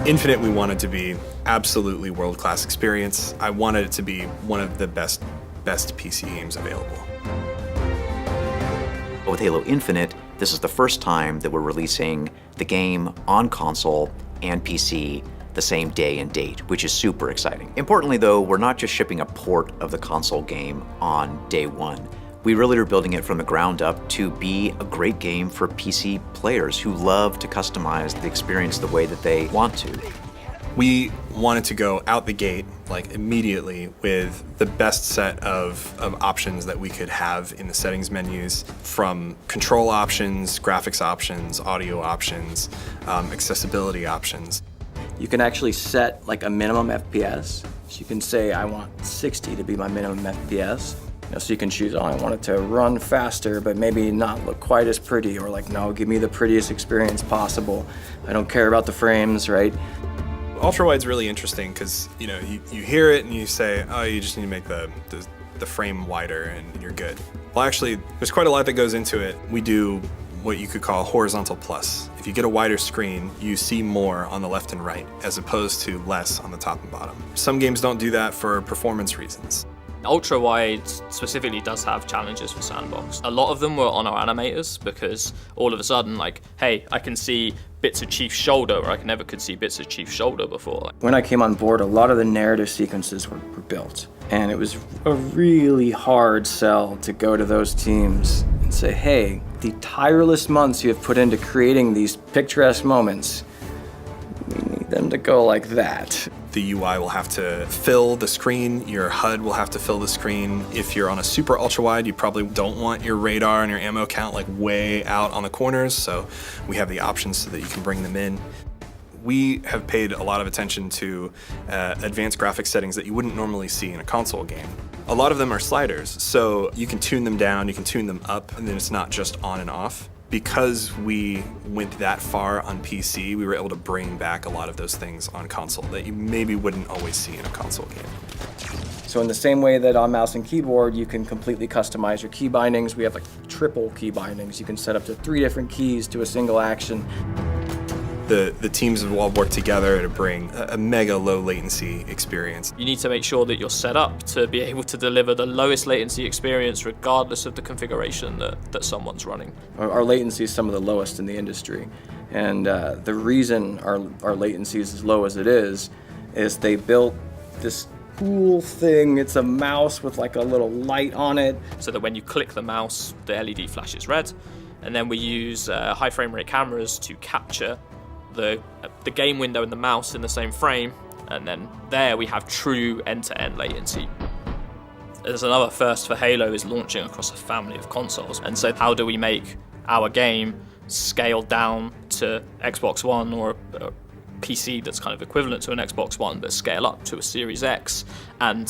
Infinite, we wanted to be absolutely world-class experience. I wanted it to be one of the best PC games available. With Halo Infinite, this is the first time that we're releasing the game on console and PC the same day and date, which is super exciting. Importantly though, we're not just shipping a port of the console game on day one. We really are building it from the ground up to be a great game for PC players who love to customize the experience the way that they want to. We wanted to go out the gate, like immediately, with the best set of options that we could have in the settings menus, from control options, graphics options, audio options, accessibility options. You can actually set like a minimum FPS. So you can say, I want 60 to be my minimum FPS. So you can choose, oh, I want it to run faster, but maybe not look quite as pretty, or like, no, give me the prettiest experience possible. I don't care about the frames, right? Ultrawide's really interesting because you hear it and you say, oh, you just need to make the frame wider and you're good. Well, actually, there's quite a lot that goes into it. We do what you could call horizontal plus. If you get a wider screen, you see more on the left and right, as opposed to less on the top and bottom. Some games don't do that for performance reasons. Ultra-wide specifically does have challenges for Sandbox. A lot of them were on our animators because all of a sudden, like, hey, I can see bits of Chief's shoulder, where I never could see bits of Chief's shoulder before. When I came on board, a lot of the narrative sequences were built, and it was a really hard sell to go to those teams and say, hey, the tireless months you have put into creating these picturesque moments, we need them to go like that. The UI will have to fill the screen, your HUD will have to fill the screen. If you're on a super ultra wide, you probably don't want your radar and your ammo count like way out on the corners, so we have the options so that you can bring them in. We have paid a lot of attention to advanced graphics settings that you wouldn't normally see in a console game. A lot of them are sliders, so you can tune them down, you can tune them up, and then it's not just on and off. Because we went that far on PC, we were able to bring back a lot of those things on console that you maybe wouldn't always see in a console game. So in the same way that on mouse and keyboard, you can completely customize your key bindings. We have like triple key bindings. You can set up to 3 different keys to a single action. The teams have all worked together to bring a mega low latency experience. You need to make sure that you're set up to be able to deliver the lowest latency experience regardless of the configuration that someone's running. Our latency is some of the lowest in the industry. And the reason our latency is as low as it is they built this cool thing. It's a mouse with like a little light on it. So that when you click the mouse, the LED flashes red. And then we use high frame rate cameras to capture the game window and the mouse in the same frame, and then there we have true end-to-end latency. There's another first for Halo is launching across a family of consoles, and so how do we make our game scale down to Xbox One or a PC that's kind of equivalent to an Xbox One, but scale up to a Series X and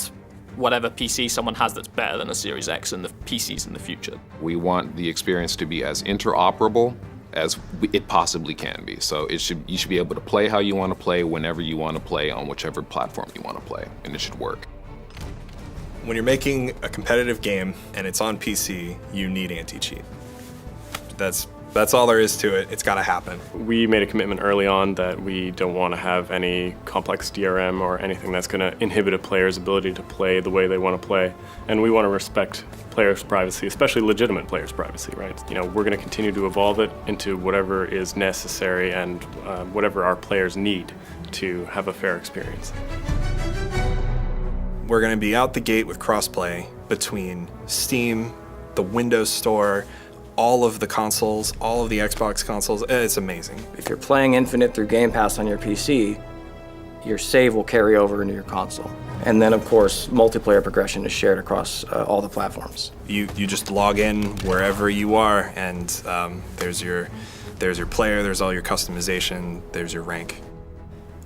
whatever PC someone has that's better than a Series X and the PCs in the future. We want the experience to be as interoperable as it possibly can be. So you should be able to play how you want to play, whenever you want to play, on whichever platform you want to play, and it should work. When you're making a competitive game and it's on PC, you need anti-cheat. That's all there is to it. It's got to happen. We made a commitment early on that we don't want to have any complex DRM or anything that's going to inhibit a player's ability to play the way they want to play. And we want to respect players' privacy, especially legitimate players' privacy, right? We're going to continue to evolve it into whatever is necessary and whatever our players need to have a fair experience. We're going to be out the gate with crossplay between Steam, the Windows Store, all of the consoles, all of the Xbox consoles. It's amazing. If you're playing Infinite through Game Pass on your PC, your save will carry over into your console. And then, of course, multiplayer progression is shared across all the platforms. You just log in wherever you are, and there's your player, there's all your customization, there's your rank.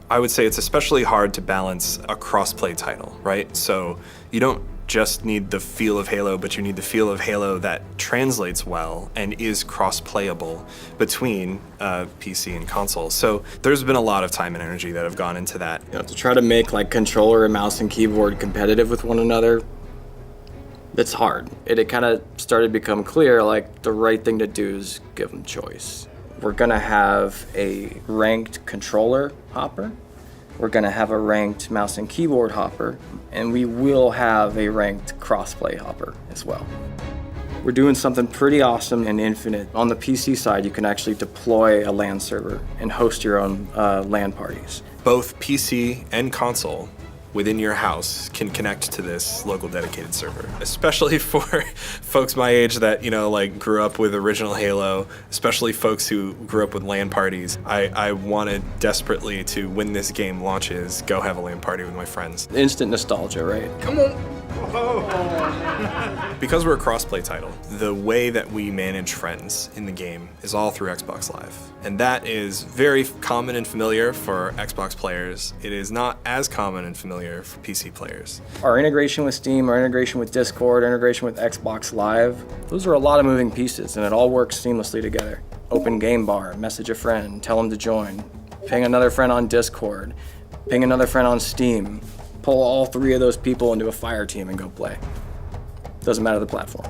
I would say it's especially hard to balance a cross-play title, right? So you don't just need the feel of Halo, but you need the feel of Halo that translates well and is cross-playable between PC and console. So there's been a lot of time and energy that have gone into that. To try to make like controller and mouse and keyboard competitive with one another, it's hard. It kind of started to become clear, like the right thing to do is give them choice. We're gonna have a ranked controller hopper. We're gonna have a ranked mouse and keyboard hopper, and we will have a ranked crossplay hopper as well. We're doing something pretty awesome in Infinite. On the PC side, you can actually deploy a LAN server and host your own LAN parties. Both PC and console within your house can connect to this local dedicated server, especially for folks my age that, like grew up with original Halo, especially folks who grew up with LAN parties. I wanted desperately to, when this game launches, go have a LAN party with my friends. Instant nostalgia, right? Come on. Because we're a crossplay title, the way that we manage friends in the game is all through Xbox Live. And that is very common and familiar for Xbox players. It is not as common and familiar for PC players. Our integration with Steam, our integration with Discord, integration with Xbox Live, those are a lot of moving pieces, and it all works seamlessly together. Open game bar, message a friend, tell them to join, ping another friend on Discord, ping another friend on Steam, pull all 3 of those people into a fire team and go play. Doesn't matter the platform.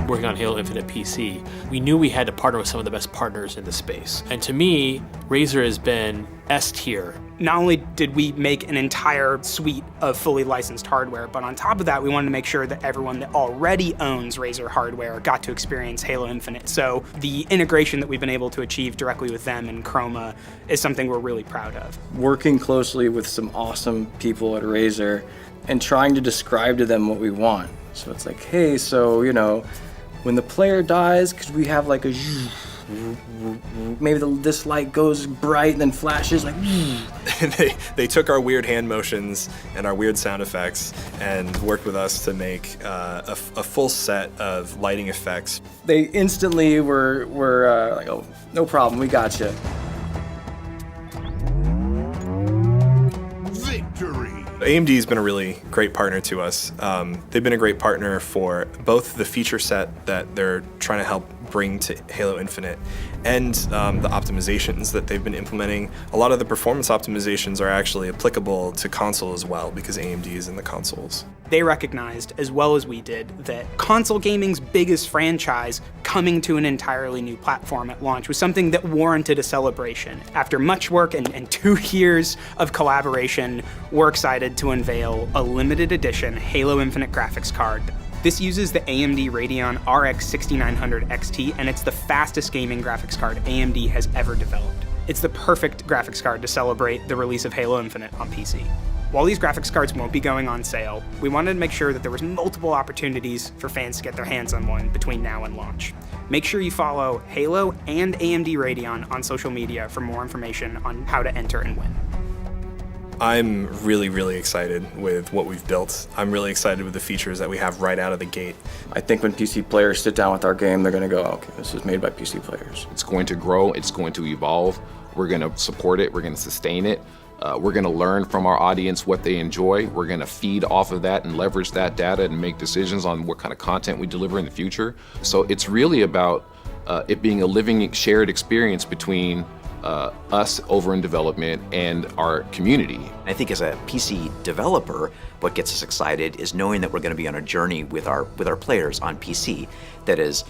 Working on Halo Infinite PC, we knew we had to partner with some of the best partners in the space. And to me, Razer has been S tier. Not only did we make an entire suite of fully licensed hardware, but on top of that, we wanted to make sure that everyone that already owns Razer hardware got to experience Halo Infinite. So the integration that we've been able to achieve directly with them and Chroma is something we're really proud of. Working closely with some awesome people at Razer and trying to describe to them what we want. So it's like, hey, so, when the player dies, could we have like a maybe this light goes bright and then flashes like they took our weird hand motions and our weird sound effects and worked with us to make a full set of lighting effects. They instantly were like, oh, no problem, we gotcha. AMD's been a really great partner to us. They've been a great partner for both the feature set that they're trying to help bring to Halo Infinite and the optimizations that they've been implementing. A lot of the performance optimizations are actually applicable to console as well because AMD is in the consoles. They recognized, as well as we did, that console gaming's biggest franchise coming to an entirely new platform at launch was something that warranted a celebration. After much work and 2 years of collaboration, we're excited to unveil a limited edition Halo Infinite graphics card. This uses the AMD Radeon RX 6900 XT, and it's the fastest gaming graphics card AMD has ever developed. It's the perfect graphics card to celebrate the release of Halo Infinite on PC. While these graphics cards won't be going on sale, we wanted to make sure that there was multiple opportunities for fans to get their hands on one between now and launch. Make sure you follow Halo and AMD Radeon on social media for more information on how to enter and win. I'm really, really excited with what we've built. I'm really excited with the features that we have right out of the gate. I think when PC players sit down with our game, they're gonna go, okay, this is made by PC players. It's going to grow, it's going to evolve. We're gonna support it, we're gonna sustain it. We're gonna learn from our audience what they enjoy. We're gonna feed off of that and leverage that data and make decisions on what kind of content we deliver in the future. So it's really about it being a living, shared experience between us over in development and our community. I think as a PC developer, what gets us excited is knowing that we're going to be on a journey with our players on PC. That is,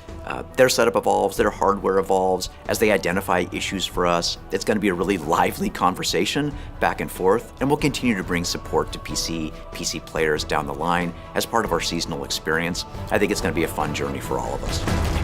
their setup evolves, their hardware evolves. As they identify issues for us, it's going to be a really lively conversation back and forth, and we'll continue to bring support to PC players down the line as part of our seasonal experience. I think it's going to be a fun journey for all of us.